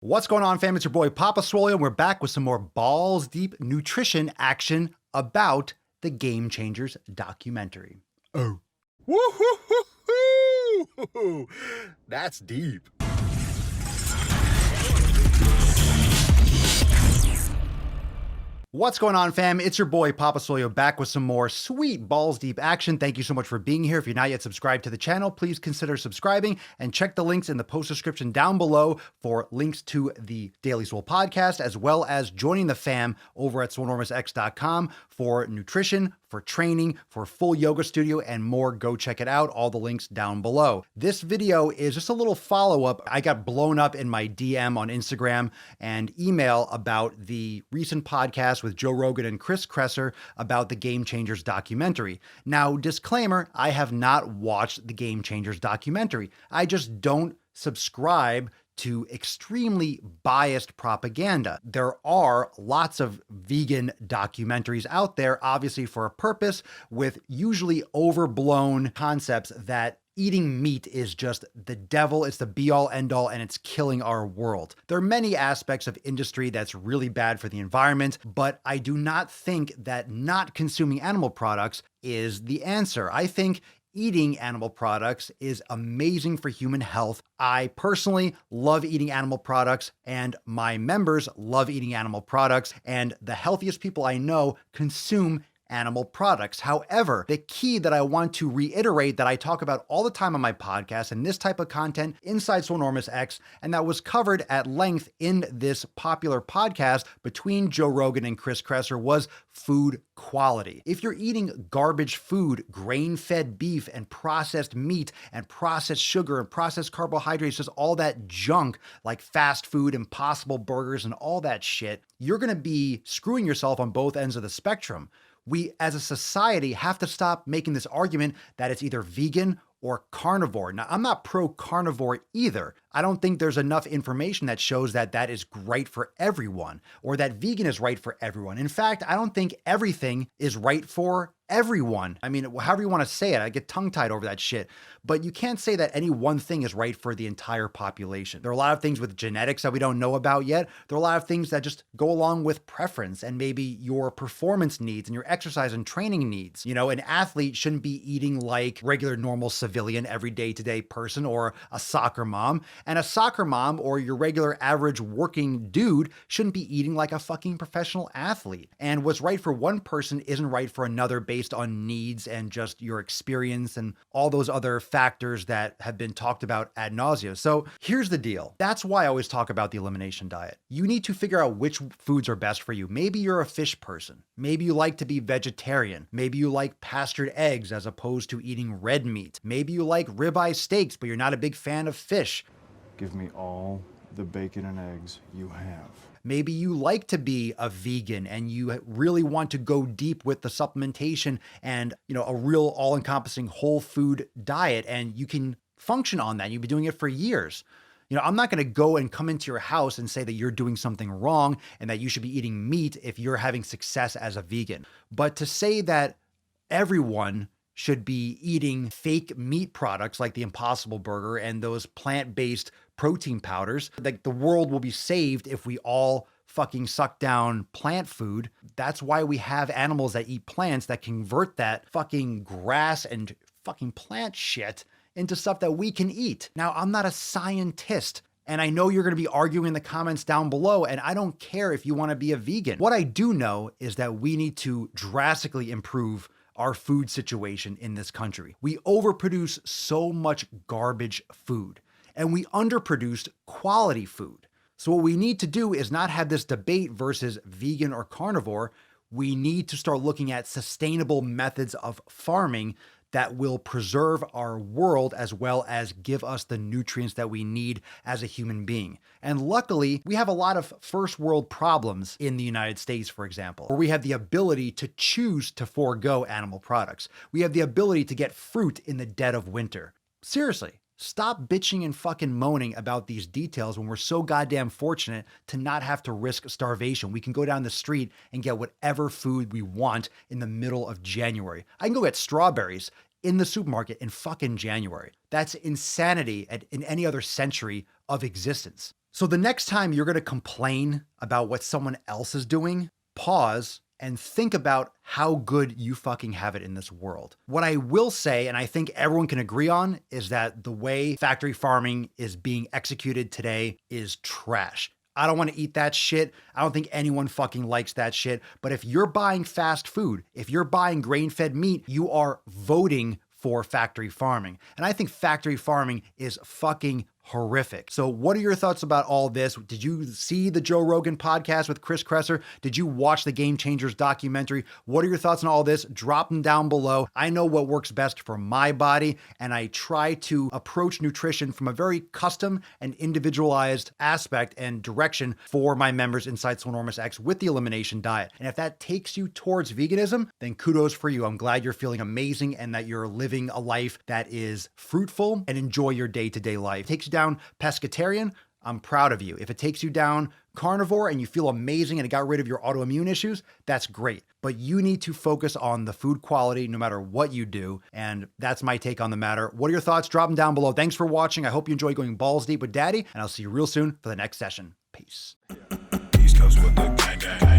What's going on, fam? It's your boy Papa Swolio, and we're back with some more balls deep nutrition action about the Game Changers documentary. Oh. Woo-hoo-hoo-hoo! That's deep. What's going on, fam? It's your boy Papa Swolio back with some more sweet balls deep action. Thank you so much for being here. If you're not yet subscribed to the channel, please consider subscribing and check the links in the post description down below for links to the Daily Swole podcast, as well as joining the fam over at Swolenormousx.com for nutrition, for training, for full yoga studio, and more. Go check it out. All the links down below. This video is just a little follow-up. I got blown up in my DM on Instagram and email about the recent podcast with Joe Rogan and Chris Kresser about the Game Changers documentary. Now, disclaimer, I have not watched the Game Changers documentary. I just don't subscribe to extremely biased propaganda. There are lots of vegan documentaries out there, obviously for a purpose, with usually overblown concepts that eating meat is just the devil, it's the be-all, end-all, and it's killing our world. There are many aspects of industry that's really bad for the environment, but I do not think that not consuming animal products is the answer. I think eating animal products is amazing for human health. I personally love eating animal products, and my members love eating animal products, and the healthiest people I know consume animal products. However, the key that I want to reiterate that I talk about all the time on my podcast and this type of content inside Swolenormous X, and that was covered at length in this popular podcast between Joe Rogan and Chris Kresser, was food quality. If you're eating garbage food, grain-fed beef and processed meat and processed sugar and processed carbohydrates, just all that junk like fast food, Impossible Burgers, and all that shit, you're gonna be screwing yourself on both ends of the spectrum. We, as a society, have to stop making this argument that it's either vegan or carnivore. Now, I'm not pro-carnivore either. I don't think there's enough information that shows that that is right for everyone, or that vegan is right for everyone. In fact, I don't think everything is right for everyone. I mean, however you want to say it, I get tongue-tied over that shit. But you can't say that any one thing is right for the entire population. There are a lot of things with genetics that we don't know about yet. There are a lot of things that just go along with preference and maybe your performance needs and your exercise and training needs. You know, an athlete shouldn't be eating like regular, normal civilian, every day-to-day person, or a soccer mom. And a soccer mom or your regular average working dude shouldn't be eating like a fucking professional athlete. And what's right for one person isn't right for another based on needs and just your experience and all those other factors that have been talked about ad nauseum. So here's the deal. That's why I always talk about the elimination diet. You need to figure out which foods are best for you. Maybe you're a fish person. Maybe you like to be vegetarian. Maybe you like pastured eggs as opposed to eating red meat. Maybe you like ribeye steaks, but you're not a big fan of fish. Give me all the bacon and eggs you have. Maybe you like to be a vegan and you really want to go deep with the supplementation and, you know, a real all-encompassing whole food diet, and you can function on that. You've been doing it for years. You know, I'm not going to go and come into your house and say that you're doing something wrong and that you should be eating meat if you're having success as a vegan. But to say that everyone should be eating fake meat products like the Impossible Burger and those plant-based protein powders, like the world will be saved if we all fucking suck down plant food. That's why we have animals that eat plants that convert that fucking grass and fucking plant shit into stuff that we can eat. Now, I'm not a scientist, and I know you're going to be arguing in the comments down below, and I don't care if you want to be a vegan. What I do know is that we need to drastically improve our food situation in this country. We overproduce so much garbage food, and we underproduce quality food. So what we need to do is not have this debate versus vegan or carnivore. We need to start looking at sustainable methods of farming that will preserve our world as well as give us the nutrients that we need as a human being. And luckily, we have a lot of first world problems in the United States, for example, where we have the ability to choose to forego animal products. We have the ability to get fruit in the dead of winter. Seriously. Stop bitching and fucking moaning about these details when we're so goddamn fortunate to not have to risk starvation. We can go down the street and get whatever food we want in the middle of January. I can go get strawberries in the supermarket in fucking January. That's insanity in any other century of existence. So the next time you're going to complain about what someone else is doing, pause and think about how good you fucking have it in this world. What I will say, and I think everyone can agree on, is that the way factory farming is being executed today is trash. I don't want to eat that shit. I don't think anyone fucking likes that shit. But if you're buying fast food, if you're buying grain-fed meat, you are voting for factory farming. And I think factory farming is fucking horrific. So what are your thoughts about all this? Did you see the Joe Rogan podcast with Chris Kresser? Did you watch the Game Changers documentary? What are your thoughts on all this? Drop them down below. I know what works best for my body, and I try to approach nutrition from a very custom and individualized aspect and direction for my members inside Swolenormous X with the Elimination Diet. And if that takes you towards veganism, then kudos for you. I'm glad you're feeling amazing and that you're living a life that is fruitful and enjoy your day-to-day life. It takes you down pescatarian, I'm proud of you. If it takes you down carnivore and you feel amazing and it got rid of your autoimmune issues, that's great. But you need to focus on the food quality no matter what you do. And that's my take on the matter. What are your thoughts? Drop them down below. Thanks for watching. I hope you enjoy going balls deep with Daddy, and I'll see you real soon for the next session. Peace. East Coast with the gang gang.